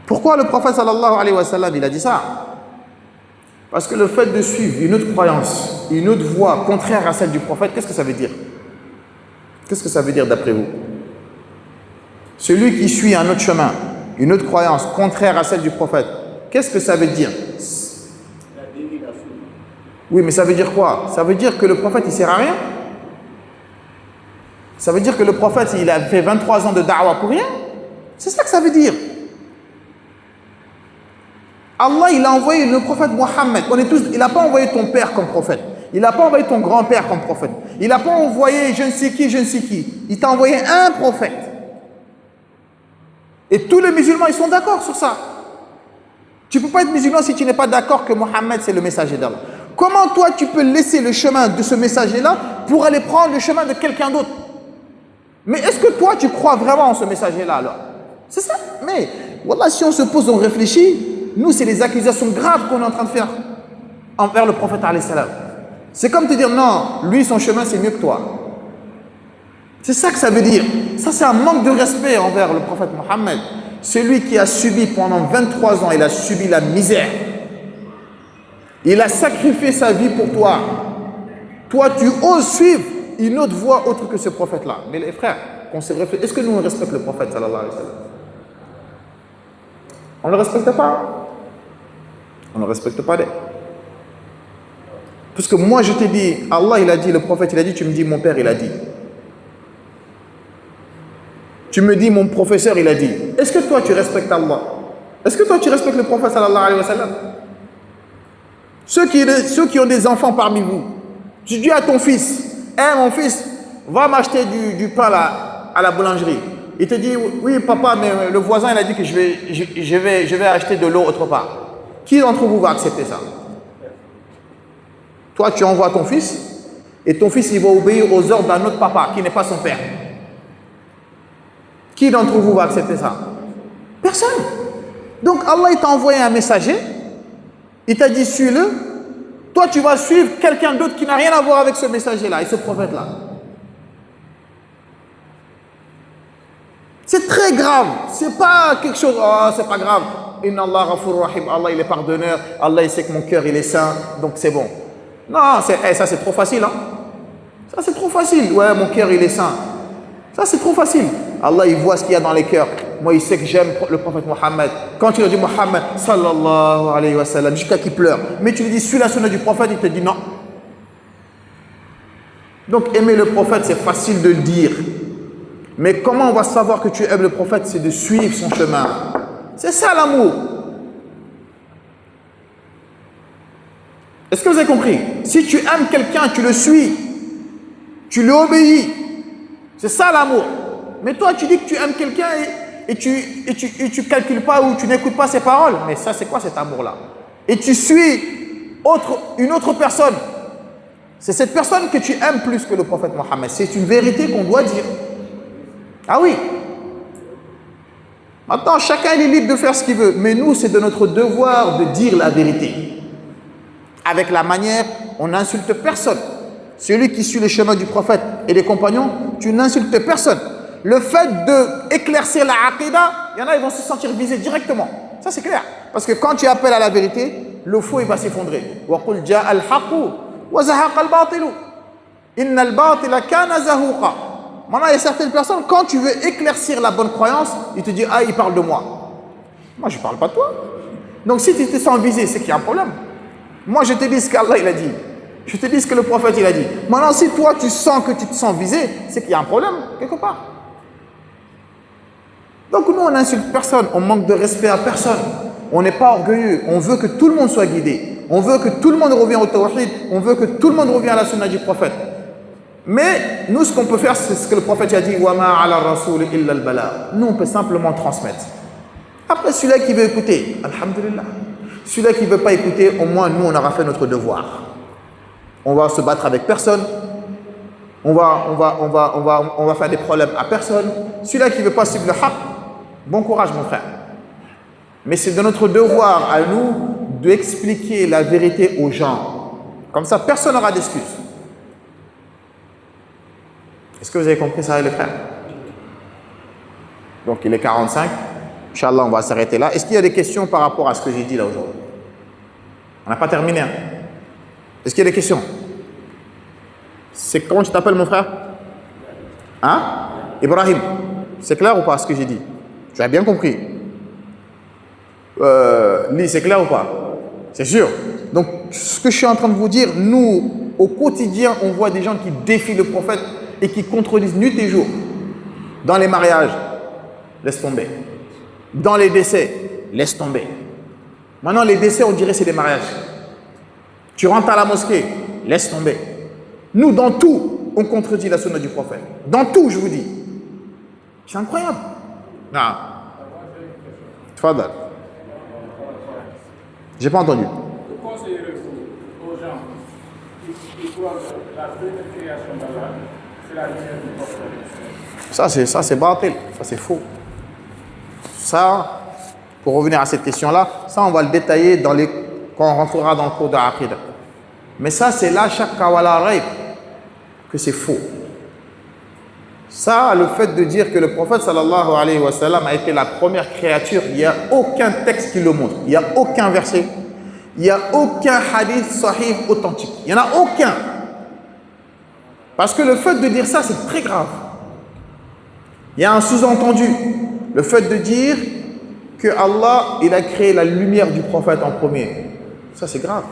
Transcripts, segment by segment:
Pourquoi le prophète sallallahu alayhi wa sallam, il a dit ça? Parce que le fait de suivre une autre croyance, une autre voie contraire à celle du prophète, qu'est-ce que ça veut dire? Qu'est-ce que ça veut dire d'après vous? Celui qui suit un autre chemin, une autre croyance contraire à celle du prophète, qu'est-ce que ça veut dire? Oui, mais ça veut dire quoi? Ça veut dire que le prophète, il ne sert à rien? Ça veut dire que le prophète, il a fait 23 ans de da'wah pour rien? C'est ça que ça veut dire. Allah, il a envoyé le prophète Mohammed. Il n'a pas envoyé ton père comme prophète. Il n'a pas envoyé ton grand-père comme prophète. Il n'a pas envoyé je ne sais qui, je ne sais qui. Il t'a envoyé un prophète. Et tous les musulmans, ils sont d'accord sur ça. Tu ne peux pas être musulman si tu n'es pas d'accord que Mohammed, c'est le messager d'Allah. Comment toi, tu peux laisser le chemin de ce messager-là pour aller prendre le chemin de quelqu'un d'autre? Mais est-ce que toi, tu crois vraiment en ce messager-là alors? C'est ça. Mais, voilà, si on se pose, on réfléchit, nous, c'est les accusations graves qu'on est en train de faire envers le prophète alayhi salam. C'est comme te dire, non, lui, son chemin, c'est mieux que toi. C'est ça que ça veut dire. Ça, c'est un manque de respect envers le prophète Mohammed. Celui qui a subi pendant 23 ans, il a subi la misère. Il a sacrifié sa vie pour toi. Toi, tu oses suivre une autre voie autre que ce prophète-là. Mais les frères, est-ce que nous, on respecte le prophète sallallahu alayhi wa sallam? On ne le respecte pas. On ne le respecte pas. Parce que moi, je t'ai dit, Allah, il a dit, le prophète, il a dit, tu me dis, mon père, il a dit. Tu me dis, mon professeur, il a dit. Est-ce que toi, tu respectes Allah? Est-ce que toi, tu respectes le prophète sallallahu alayhi wa sallam? Ceux qui ont des enfants parmi vous, tu dis à ton fils, hey, mon fils, va m'acheter du pain là, à la boulangerie. Il te dit, oui papa, mais le voisin il a dit que je vais acheter de l'eau autre part. Qui d'entre vous va accepter ça? Toi, tu envoies ton fils, et ton fils il va obéir aux ordres d'un autre papa qui n'est pas son père. Qui d'entre vous va accepter ça? Personne. Donc Allah il t'a envoyé un messager, il t'a dit suis-le. Toi tu vas suivre quelqu'un d'autre qui n'a rien à voir avec ce messager-là et ce prophète-là. C'est très grave. C'est pas quelque chose, oh c'est pas grave. Inna Allah ghafur rahim, Allah il est pardonneur, Allah il sait que mon cœur il est saint, donc c'est bon. Non, ça c'est trop facile. Hein? Ça c'est trop facile. Ouais, mon cœur il est saint. Ça c'est trop facile. Allah il voit ce qu'il y a dans les cœurs. Moi il sait que j'aime le prophète Mohammed. Quand tu lui dis Mohammed sallallahu alayhi wa sallam, jusqu'à qu'il pleure. Mais tu lui dis suis la sunna du prophète, il te dit non. Donc aimer le prophète c'est facile de le dire. Mais comment on va savoir que tu aimes le prophète? C'est de suivre son chemin. C'est ça l'amour. Est-ce que vous avez compris? Si tu aimes quelqu'un, tu le suis. Tu lui obéis. C'est ça l'amour. Mais toi, tu dis que tu aimes quelqu'un et tu calcules pas ou tu n'écoutes pas ses paroles. Mais ça, c'est quoi cet amour-là? Et tu suis une autre personne. C'est cette personne que tu aimes plus que le prophète Mohammed. C'est une vérité qu'on doit dire. Ah oui. Maintenant, chacun est libre de faire ce qu'il veut. Mais nous, c'est de notre devoir de dire la vérité. Avec la manière, on n'insulte personne. Celui qui suit le chemin du prophète et des compagnons, tu n'insultes personne. Le fait d'éclaircir la aqidah, il y en a, ils vont se sentir visés directement. Ça, c'est clair. Parce que quand tu appelles à la vérité, le faux, il va s'effondrer. وَقُلْ جَاءَ الْحَقُّ وَزَهَقَ الْبَاطِلُ إِنَّ الْبَاطِلَ كَانَ زَهُوقًا. Maintenant, il y a certaines personnes, quand tu veux éclaircir la bonne croyance, ils te disent, ah, il parle de moi. Moi, je ne parle pas de toi. Donc, si tu te sens visé, c'est qu'il y a un problème. Moi, je te dis ce qu'Allah, il a dit. Je te dis ce que le prophète, il a dit. Maintenant, si toi, tu sens que tu te sens visé, c'est qu'il y a un problème, quelque part. Donc, nous, on n'insulte personne. On manque de respect à personne. On n'est pas orgueilleux. On veut que tout le monde soit guidé. On veut que tout le monde revienne au tawhid. On veut que tout le monde revienne à la sunna du prophète. Mais nous, ce qu'on peut faire, c'est ce que le prophète a dit. وَمَا عَلَى الرَّسُولِ إِلَّا الْبَلَاغُ. Nous, on peut simplement transmettre. Après, celui-là qui veut écouter, alhamdulillah. Celui-là qui ne veut pas écouter, au moins, nous, on aura fait notre devoir. On va se battre avec personne. On va faire des problèmes à personne. Celui-là qui ne veut pas suivre le haqq, bon courage, mon frère. Mais c'est de notre devoir à nous d'expliquer la vérité aux gens. Comme ça, personne n'aura d'excuses. Est-ce que vous avez compris ça, les frères? Donc, il est 45. Inch'Allah, on va s'arrêter là. Est-ce qu'il y a des questions par rapport à ce que j'ai dit là aujourd'hui? On n'a pas terminé. Hein? Est-ce qu'il y a des questions? C'est comment tu t'appelles, mon frère? Hein? Ibrahim. C'est clair ou pas ce que j'ai dit? Tu as bien compris? C'est clair ou pas? C'est sûr. Donc, ce que je suis en train de vous dire, nous, au quotidien, on voit des gens qui défient le prophète et qui contredisent nuit et jour. Dans les mariages, laisse tomber. Dans les décès, laisse tomber. Maintenant, les décès, on dirait c'est des mariages. Tu rentres à la mosquée, laisse tomber. Nous, dans tout, on contredit la sunna du prophète. Dans tout, je vous dis. C'est incroyable. Non. Tfadal. J'ai pas entendu. Que conseillerez-vous aux gens qui croient que la première création d'Allah, c'est la lumière du prophète? Ça c'est batil, ça c'est faux. Ça, pour revenir à cette question-là, ça on va le détailler quand on rentrera dans le cours de Aqidah. Mais ça c'est là chaque kawala raib que c'est faux. Ça, le fait de dire que le prophète sallallahu alayhi wa sallam a été la première créature, il n'y a aucun texte qui le montre. Il n'y a aucun verset. Il n'y a aucun hadith sahih authentique. Il n'y en a aucun. Parce que le fait de dire ça, c'est très grave. Il y a un sous-entendu. Le fait de dire que Allah, il a créé la lumière du prophète en premier. Ça, c'est grave.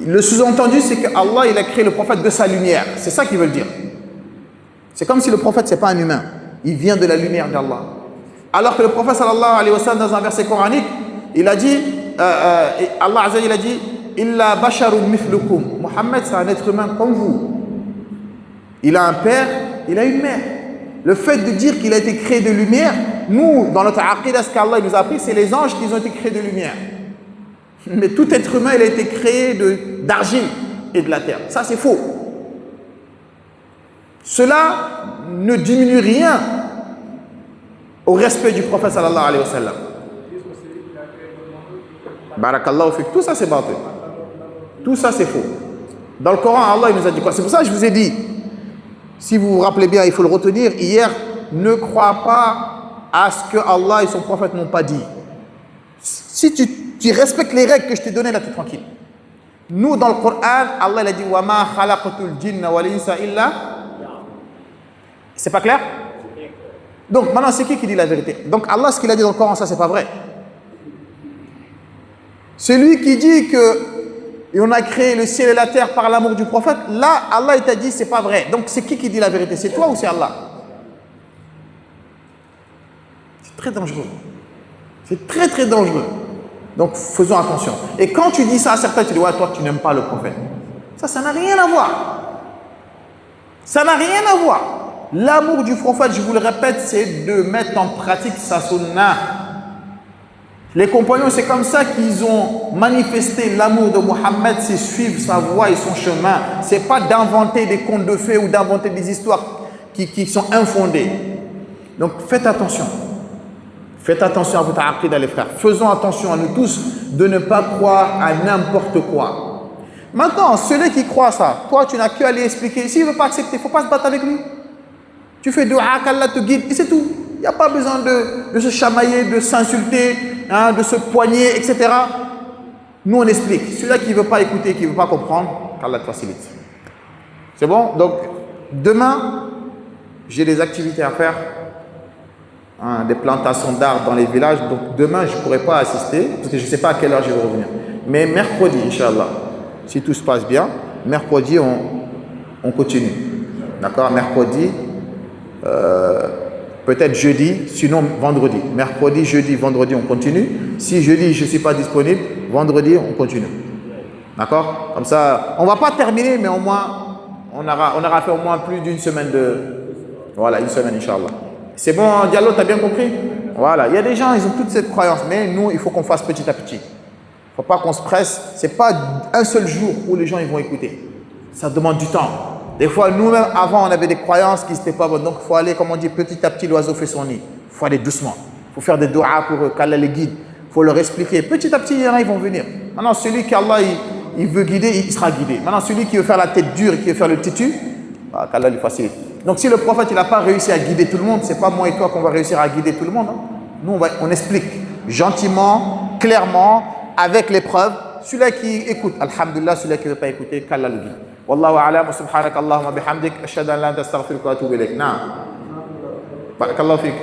Le sous-entendu, c'est que Allah, il a créé le prophète de sa lumière. C'est ça qu'ils veulent dire. C'est comme si le prophète, ce n'est pas un humain. Il vient de la lumière d'Allah. Alors que le prophète, sallallahu alayhi wa sallam, dans un verset coranique, il a dit, Allah Azza il a dit, Illa basharun mithlukum. Mohammed, c'est un être humain comme vous. Il a un père, il a une mère. Le fait de dire qu'il a été créé de lumière, nous, dans notre aqidah, ce qu'Allah nous a appris, c'est les anges qui ont été créés de lumière. Mais tout être humain, il a été créé d'argile et de la terre. Ça, c'est faux. Cela ne diminue rien au respect du prophète sallallahu alayhi wa sallam. Barakallahu fik. Tout ça c'est batil. Tout ça c'est faux. Dans le Coran, Allah il nous a dit quoi? C'est pour ça que je vous ai dit, si vous vous rappelez bien, il faut le retenir, hier, ne crois pas à ce que Allah et son prophète n'ont pas dit. Si tu respectes les règles que je t'ai données, là tu es tranquille. Nous dans le Coran, Allah il a dit wa ma khalaqatul jinna wal insa illa. C'est pas clair? Donc maintenant c'est qui dit la vérité? Donc Allah ce qu'il a dit dans le Coran, ça c'est pas vrai. Celui qui dit que on a créé le ciel et la terre par l'amour du prophète, là Allah il t'a dit c'est pas vrai. Donc c'est qui dit la vérité? C'est toi ou c'est Allah? C'est très dangereux. C'est très très dangereux. Donc faisons attention. Et quand tu dis ça à certains, tu dis ouais toi tu n'aimes pas le prophète. Ça n'a rien à voir. Ça n'a rien à voir. L'amour du prophète, je vous le répète, c'est de mettre en pratique sa sunna. Les compagnons, c'est comme ça qu'ils ont manifesté l'amour de Mohammed, c'est suivre sa voie et son chemin. C'est pas d'inventer des contes de fées ou d'inventer des histoires qui sont infondées. Donc faites attention. Faites attention à votre aqidah, les frères. Faisons attention à nous tous de ne pas croire à n'importe quoi. Maintenant, celui qui croit ça, toi tu n'as qu'à lui expliquer. S'il ne veut pas accepter, il ne faut pas se battre avec lui. Tu fais dua, qu'Allah te guide, et c'est tout. Il n'y a pas besoin de se chamailler, de s'insulter, hein, de se poigner, etc. Nous, on explique. Celui-là qui ne veut pas écouter, qui ne veut pas comprendre, qu'Allah te facilite. C'est bon? Donc, demain, j'ai des activités à faire, hein, des plantations d'arbres dans les villages. Donc, demain, je ne pourrai pas assister, parce que je ne sais pas à quelle heure je vais revenir. Mais mercredi, Inch'Allah, si tout se passe bien, mercredi, on continue. D'accord? Mercredi. Peut-être jeudi, sinon vendredi. Mercredi, jeudi, vendredi, on continue. Si jeudi, je ne suis pas disponible, vendredi, on continue. D'accord? Comme ça, on ne va pas terminer, mais au moins, on aura fait au moins plus d'une semaine Voilà, une semaine, Inch'Allah. C'est bon, Diallo, tu as bien compris? Voilà, il y a des gens, ils ont toute cette croyance, mais nous, il faut qu'on fasse petit à petit. Il ne faut pas qu'on se presse. Ce n'est pas un seul jour où les gens ils vont écouter. Ça demande du temps. Des fois, nous-mêmes, avant, on avait des croyances qui n'étaient pas bonnes. Donc, il faut aller, comme on dit, petit à petit, l'oiseau fait son nid. Il faut aller doucement. Il faut faire des doigts pour qu'Allah les guide. Il faut leur expliquer. Petit à petit, il y en a, ils vont venir. Maintenant, celui qu'Allah, il veut guider, il sera guidé. Maintenant, celui qui veut faire la tête dure et qui veut faire le titu, bah, qu'Allah lui facilite. Donc, si le prophète, il n'a pas réussi à guider tout le monde, ce n'est pas moi et toi qu'on va réussir à guider tout le monde. Hein. Nous, on explique gentiment, clairement, avec les preuves. Celui-là qui écoute, alhamdulillah, celui-là qui ne veut pas écouter, qu'Allah le dit. Wallahu a'lam, subhanak Allahumma bihamdik, ashhadu an la ilaha illa anta astaghfiruka wa atubu ilayk. Naam. Barakallahu fik.